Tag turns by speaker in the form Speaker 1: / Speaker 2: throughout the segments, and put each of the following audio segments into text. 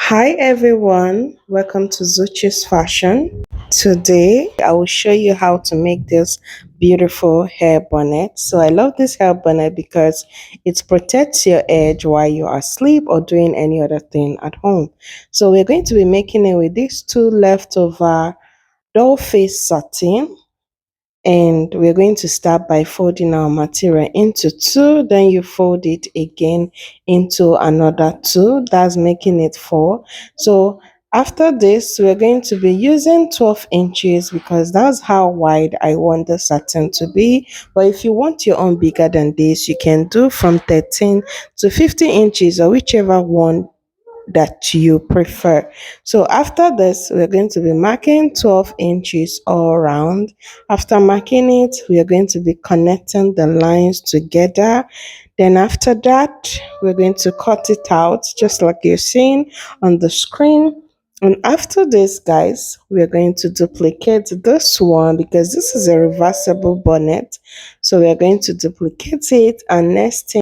Speaker 1: Hi everyone, welcome to Zuchi's Fashion. Today I will show you how to make this beautiful hair bonnet. So I love this hair bonnet because it protects your edge while you are asleep or doing any other thing at home. So we're going to be making it with these two leftover doll face satin, and we're going to start by folding our material into two, then you fold it again into another two, that's making it four. So after this we're going to be using 12 inches because that's how wide I want the satin to be, but if you want your own bigger than this you can do from 13 to 50 inches or whichever one that you prefer. So after this, we're going to be marking 12 inches all around. After marking it, we are going to be connecting the lines together. Then after that, we're going to cut it out just like you're seeing on the screen. And after this, guys, we're going to duplicate this one because this is a reversible bonnet. So we're going to duplicate it, and next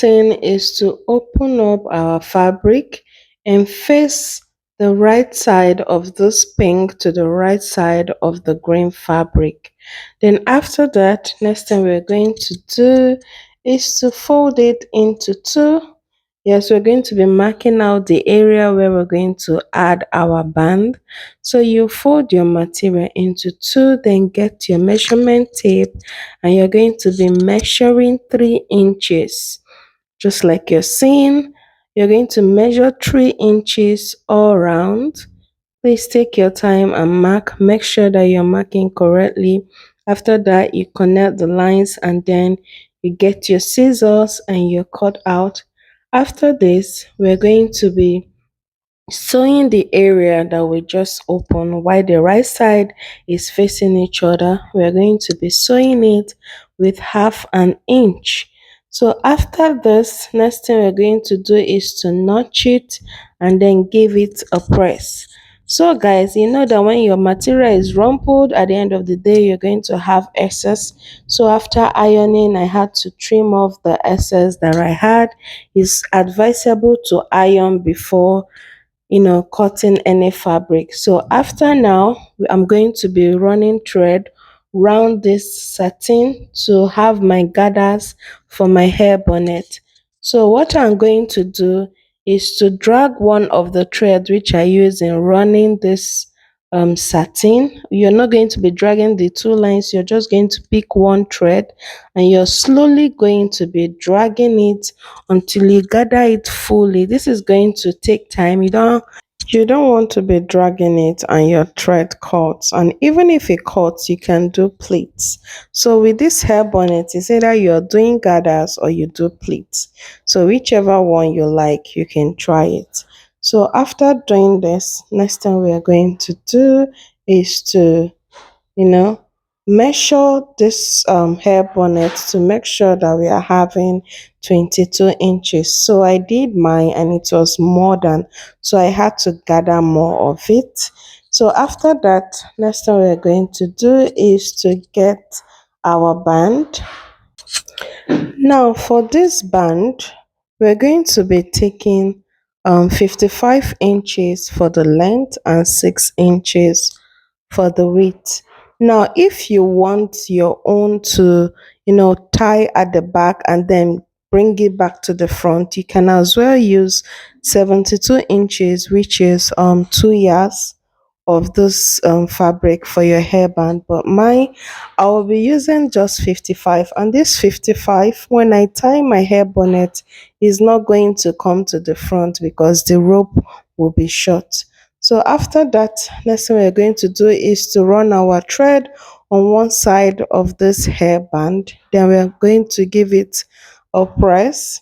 Speaker 1: thing is to open up our fabric and face the right side of this pink to the right side of the green fabric. Then after that, next thing we're going to do is to fold it into two. Yes, we're going to be marking out the area where we're going to add our band. So you fold your material into two, then get your measurement tape, and you're going to be measuring 3 inches. Just like you're seeing, you're going to measure 3 inches all around. Please take your time and mark. Make sure that you're marking correctly. After that, you connect the lines and then you get your scissors and you cut out. After this, we're going to be sewing the area that we just opened while the right side is facing each other. We're going to be sewing it with 1/2 inch. So after this, next thing we're going to do is to notch it and then give it a press. So guys, you know that when your material is rumpled, at the end of the day you're going to have excess. So after ironing, I had to trim off the excess that I had. It's advisable to iron before cutting any fabric. So after now, I'm going to be running thread round this satin to have my gathers for my hair bonnet. So what I'm going to do is to drag one of the threads which I use in running this satin. You're not going to be dragging the two lines, you're just going to pick one thread and you're slowly going to be dragging it until you gather it fully. This is going to take time. You don't want to be dragging it and your thread cuts, and even if it cuts you can do pleats. So with this hair bonnet, it's either you're doing gathers or you do pleats, so whichever one you like you can try it. So after doing this, next thing we are going to do is to you know measure this hair bonnet to make sure that we are having 22 inches. So I did mine and it was more than, so I had to gather more of it. So after that, next thing we're going to do is to get our band. Now for this band, we're going to be taking 55 inches for the length and 6 inches for the width. Now, if you want your own to, tie at the back and then bring it back to the front, you can as well use 72 inches, which is 2 yards of this fabric for your hairband. But mine, I will be using just 55, and this 55, when I tie my hair bonnet, is not going to come to the front because the rope will be short. So after that, next thing we're going to do is to run our thread on one side of this hairband. Then we're going to give it a press.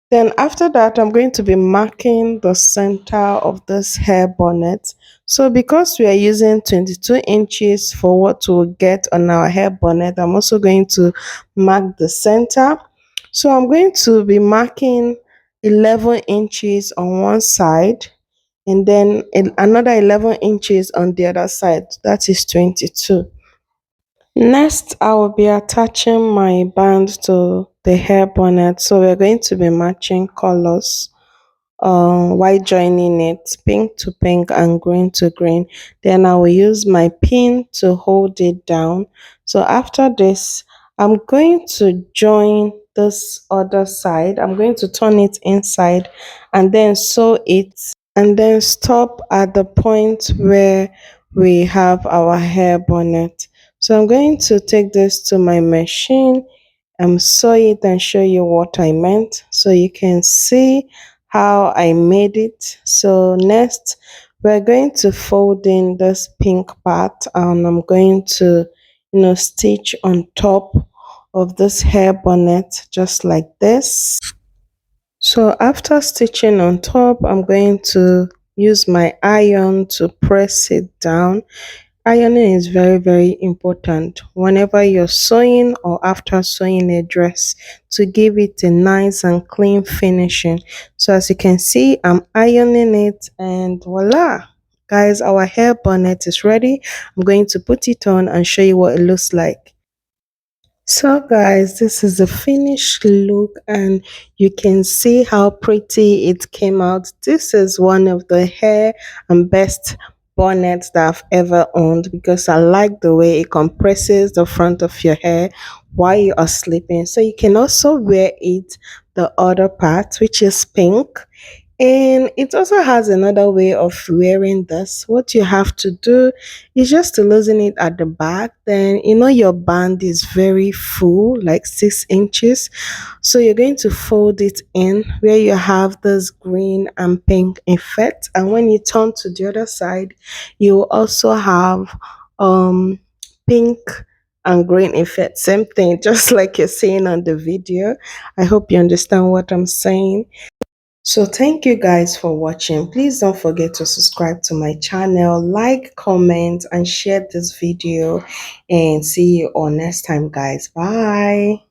Speaker 1: Then after that, I'm going to be marking the center of this hair bonnet. So because we are using 22 inches for what we'll get on our hair bonnet, I'm also going to mark the center. So I'm going to be marking 11 inches on one side and then another 11 inches on the other side. That is 22. Next, I will be attaching my band to the hair bonnet. So we're going to be matching colors while joining it pink to pink and green to green. Then I will use my pin to hold it down. So after this, I'm going to join this other side. I'm going to turn it inside and then sew it and then stop at the point where we have our hair bonnet. So I'm going to take this to my machine, sew it and show you what I meant so you can see how I made it. So next we're going to fold in this pink part and I'm going to stitch on top of this hair bonnet just like this. So after stitching on top, I'm going to use my iron to press it down. Ironing is very, very important whenever you're sewing or after sewing a dress to give it a nice and clean finishing. So as you can see, I'm ironing it and voila! Guys, our hair bonnet is ready. I'm going to put it on and show you what it looks like. So guys, this is the finished look and you can see how pretty it came out. This is one of the hair and best bonnets that I've ever owned because I like the way it compresses the front of your hair while you are sleeping. So you can also wear it the other part, which is pink, and it also has another way of wearing this. What you have to do is just to loosen it at the back. Then your band is very full, like 6 inches. So you're going to fold it in where you have this green and pink effect. And when you turn to the other side, you will also have pink and green effect. Same thing, just like you're seeing on the video. I hope you understand what I'm saying. So thank you guys for watching. Please don't forget to subscribe to my channel, like, comment, and share this video. And see you all next time, guys. Bye.